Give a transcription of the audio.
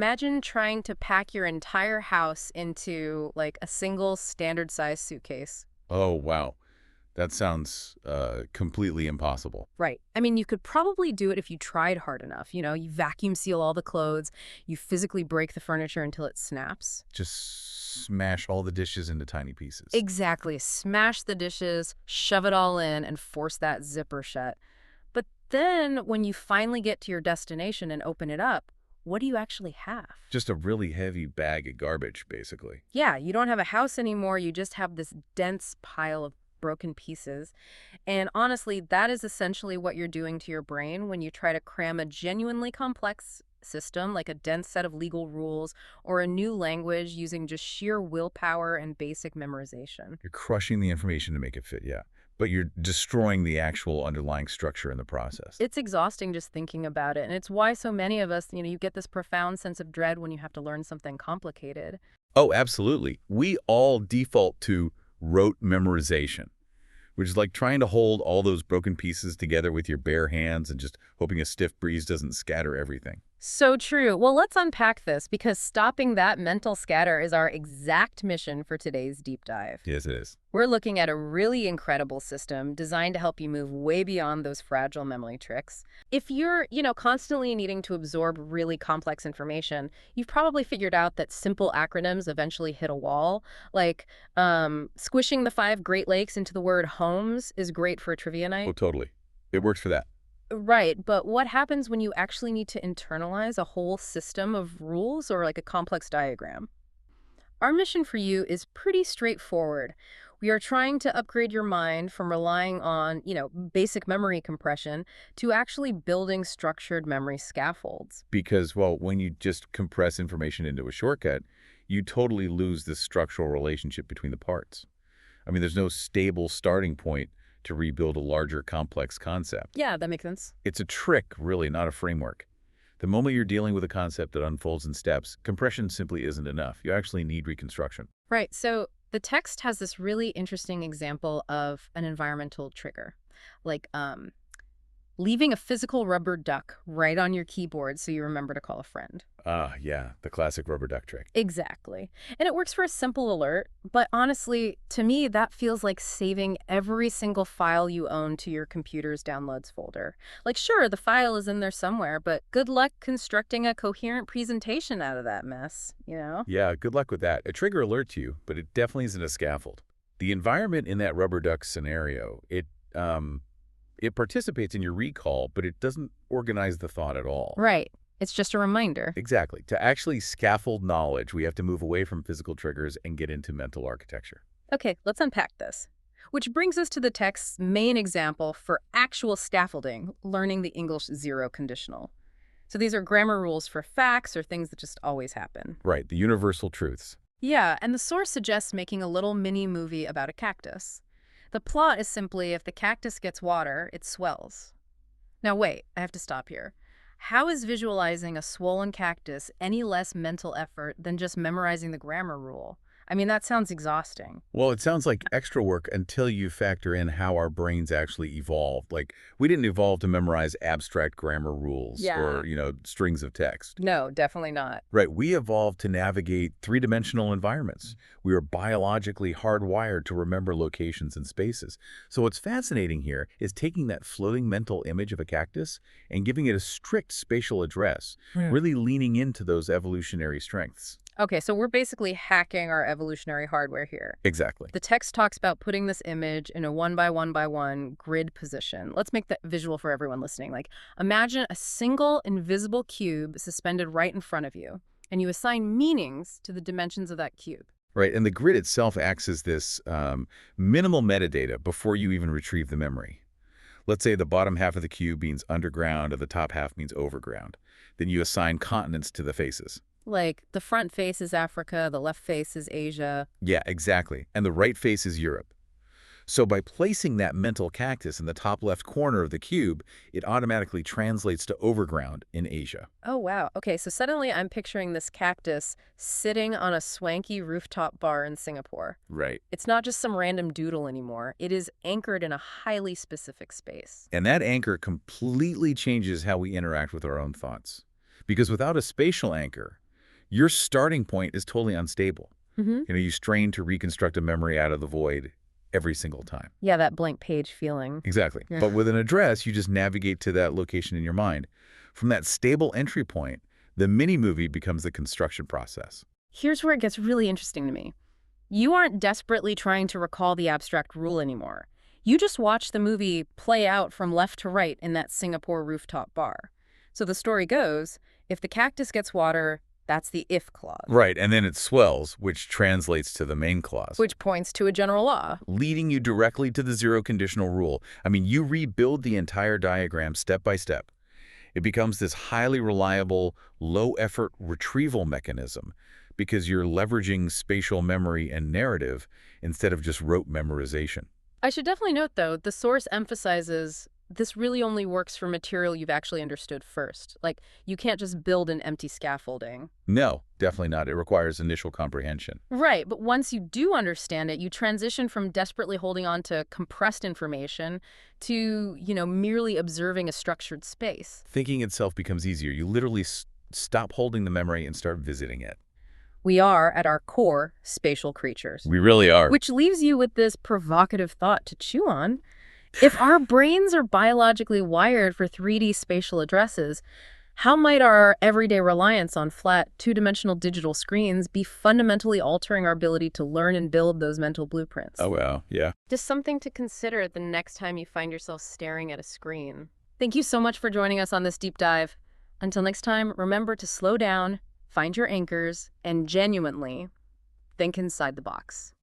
Imagine trying to pack your entire house into like a single standard size suitcase. Oh, wow. That sounds completely impossible. Right. I mean, you could probably do it if you tried hard enough. You vacuum seal all the clothes, you physically break the furniture until it snaps. Just smash all the dishes into tiny pieces. Exactly. Smash the dishes, shove it all in, and force that zipper shut. But then when you finally get to your destination and open it up, what do you actually have? Just a really heavy bag of garbage, basically. Yeah, you don't have a house anymore. You just have this dense pile of broken pieces. And honestly, that is essentially what you're doing to your brain when you try to cram a genuinely complex system, like a dense set of legal rules or a new language using just sheer willpower and basic memorization. You're crushing the information to make it fit, yeah. But you're destroying the actual underlying structure in the process. It's exhausting just thinking about it. And it's why so many of us, you get this profound sense of dread when you have to learn something complicated. Oh, absolutely. We all default to rote memorization, which is like trying to hold all those broken pieces together with your bare hands and just hoping a stiff breeze doesn't scatter everything. So true. Well, let's unpack this because stopping that mental scatter is our exact mission for today's deep dive. Yes, it is. We're looking at a really incredible system designed to help you move way beyond those fragile memory tricks. If you're, constantly needing to absorb really complex information, you've probably figured out that simple acronyms eventually hit a wall. Like squishing the 5 Great Lakes into the word homes is great for a trivia Oh, night. totally. It works for that. Right, but what happens when you actually need to internalize a whole system of rules or like a complex diagram? Our mission for you is pretty straightforward. We are trying to upgrade your mind from relying on, basic memory compression to actually building structured memory scaffolds. Because, well, when you just compress information into a shortcut, you totally lose the structural relationship between the parts. I mean, there's no stable starting point to rebuild a larger, complex concept. Yeah, that makes sense. It's a trick, really, not a framework. The moment you're dealing with a concept that unfolds in steps, compression simply isn't enough. You actually need reconstruction. Right, so the text has this really interesting example of an environmental trigger, like leaving a physical rubber duck right on your keyboard so you remember to call a friend. Ah, yeah, the classic rubber duck trick. Exactly. And it works for a simple alert, but honestly, to me, that feels like saving every single file you own to your computer's downloads folder. Like, sure, the file is in there somewhere, but good luck constructing a coherent presentation out of that mess? Yeah, good luck with that. A trigger alerts you, but it definitely isn't a scaffold. The environment in that rubber duck scenario, it participates in your recall, but it doesn't organize the thought at all. Right. It's just a reminder. Exactly. To actually scaffold knowledge, we have to move away from physical triggers and get into mental architecture. Okay, let's unpack this. Which brings us to the text's main example for actual scaffolding, learning the English zero conditional. So these are grammar rules for facts or things that just always happen. Right, the universal truths. Yeah, and the source suggests making a little mini movie about a cactus. The plot is simply if the cactus gets water, it swells. Now wait, I have to stop here. How is visualizing a swollen cactus any less mental effort than just memorizing the grammar rule? I mean, that sounds exhausting. Well, it sounds like extra work until you factor in how our brains actually evolved. Like, we didn't evolve to memorize abstract grammar rules Yeah. or, strings of text. No, definitely not. Right, we evolved to navigate three-dimensional environments. We are biologically hardwired to remember locations and spaces. So what's fascinating here is taking that floating mental image of a cactus and giving it a strict spatial address, really leaning into those evolutionary strengths. Okay, so we're basically hacking our evolutionary hardware here. Exactly. The text talks about putting this image in a 1 by 1 by 1 grid position. Let's make that visual for everyone listening. Like, imagine a single invisible cube suspended right in front of you, and you assign meanings to the dimensions of that cube. Right, and the grid itself acts as this minimal metadata before you even retrieve the memory. Let's say the bottom half of the cube means underground and the top half means overground. Then you assign continents to the faces. Like, the front face is Africa, the left face is Asia. Yeah, exactly. And the right face is Europe. So by placing that mental cactus in the top left corner of the cube, it automatically translates to overground in Asia. Oh, wow. Okay, so suddenly I'm picturing this cactus sitting on a swanky rooftop bar in Singapore. Right. It's not just some random doodle anymore. It is anchored in a highly specific space. And that anchor completely changes how we interact with our own thoughts. Because without a spatial anchor, your starting point is totally unstable. Hmm. You strain to reconstruct a memory out of the void every single time. Yeah, that blank page feeling. Exactly. Yeah. But with an address, you just navigate to that location in your mind. From that stable entry point, the mini-movie becomes the construction process. Here's where it gets really interesting to me. You aren't desperately trying to recall the abstract rule anymore. You just watch the movie play out from left to right in that Singapore rooftop bar. So the story goes, if the cactus gets water, that's the if clause. Right, and then it swells, which translates to the main clause, Which points to a general law. leading you directly to the zero conditional rule. I mean, you rebuild the entire diagram step by step. It becomes this highly reliable, low-effort retrieval mechanism because you're leveraging spatial memory and narrative instead of just rote memorization. I should definitely note, though, the source emphasizes this really only works for material you've actually understood first. Like, you can't just build an empty scaffolding. No, definitely not. It requires initial comprehension. Right, but once you do understand it, you transition from desperately holding on to compressed information to, merely observing a structured space. Thinking itself becomes easier. You literally stop holding the memory and start visiting it. We are, at our core, spatial creatures. We really are. Which leaves you with this provocative thought to chew on. If our brains are biologically wired for 3D spatial addresses, how might our everyday reliance on flat, two-dimensional digital screens be fundamentally altering our ability to learn and build those mental blueprints? Oh, well, yeah. Just something to consider the next time you find yourself staring at a screen. Thank you so much for joining us on this deep dive. Until next time, remember to slow down, find your anchors, and genuinely think inside the box.